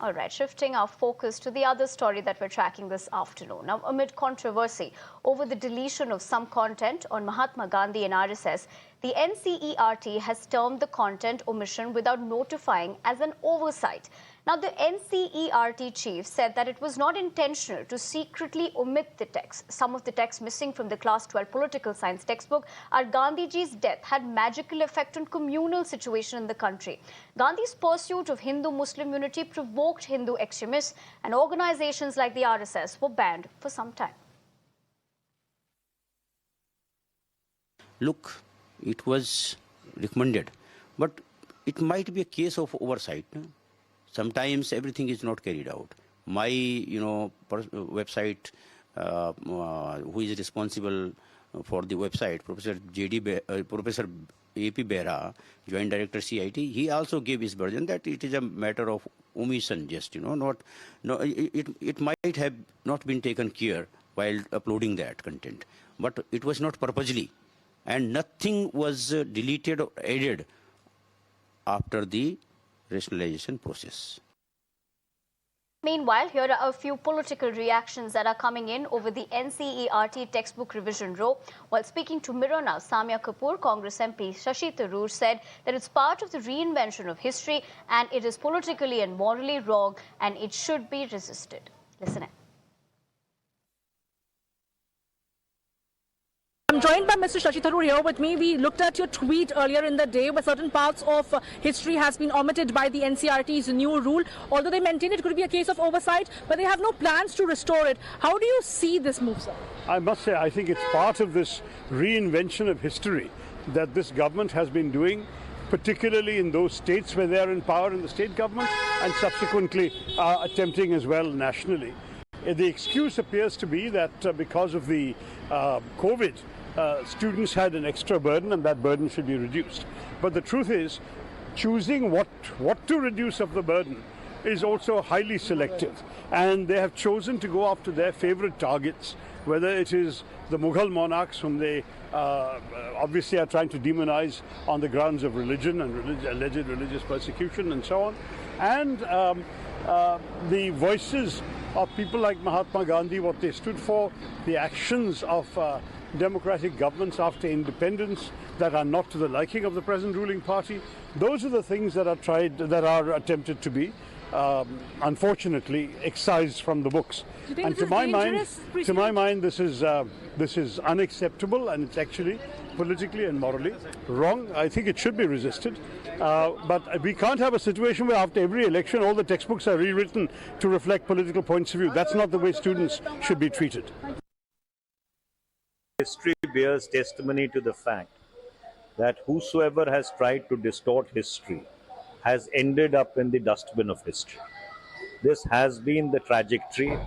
All right, shifting our focus to the other story that we're tracking this afternoon. Now, amid controversy over the deletion of some content on Mahatma Gandhi and RSS, the Ncert has termed the content omission without notifying as an oversight. Now, the Ncert chief said that it was not intentional to secretly omit the text. Some of the texts missing from the class 12 political science textbook are Gandhiji's death had magical effect on communal situation in the country. Gandhi's pursuit of Hindu-Muslim unity provoked Hindu extremists, and organizations like the RSS were banned for some time. Look, it was recommended, but it might be a case of oversight. No? Sometimes everything is not carried out. My, website, who is responsible for the website, Professor A.P. Behra, Joint Director CIT, he also gave his version that it is a matter of omission, just, it might have not been taken care while uploading that content, but it was not purposely, and nothing was deleted or added after the rationalization process. Meanwhile, here are a few political reactions that are coming in over the Ncert textbook revision row. While speaking to Mirror Now, Samia Kapoor, Congress MP Shashi Tharoor said that it's part of the reinvention of history and it is politically and morally wrong and it should be resisted. Listen in. I'm joined by Mr. Shashi Tharoor here with me. We looked at your tweet earlier in the day where certain parts of history has been omitted by the NCERT's new rule. Although they maintain it could be a case of oversight, but they have no plans to restore it. How do you see this move, sir? I must say, I think it's part of this reinvention of history that this government has been doing, particularly in those states where they are in power in the state government and subsequently attempting as well nationally. The excuse appears to be that because of the COVID, students had an extra burden and that burden should be reduced. But the truth is, choosing what to reduce of the burden is also highly selective. And they have chosen to go after their favorite targets, whether it is the Mughal monarchs whom they obviously are trying to demonize on the grounds of religion and alleged religious persecution and so on, and the voices of people like Mahatma Gandhi, what they stood for, the actions of democratic governments after independence that are not to the liking of the present ruling party. Those are the things that are attempted to be, unfortunately, excised from the books. And to my mind, this is unacceptable, and it's actually politically and morally wrong. I think it should be resisted. But we can't have a situation where after every election all the textbooks are rewritten to reflect political points of view. That's not the way students should be treated. History bears testimony to the fact that whosoever has tried to distort history has ended up in the dustbin of history. This has been the trajectory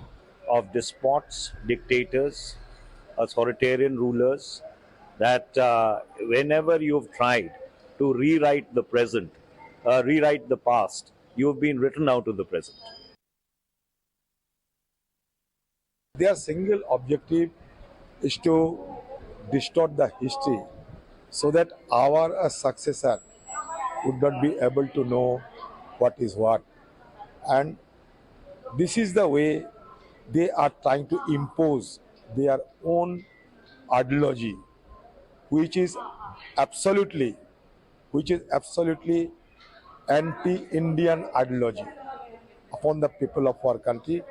of despots, dictators, authoritarian rulers, that whenever you've tried to rewrite the present, rewrite the past, you've been written out of the present. Their single objective is to distort the history so that our successor would not be able to know what is what. And this is the way they are trying to impose their own ideology, which is absolutely anti-Indian ideology upon the people of our country.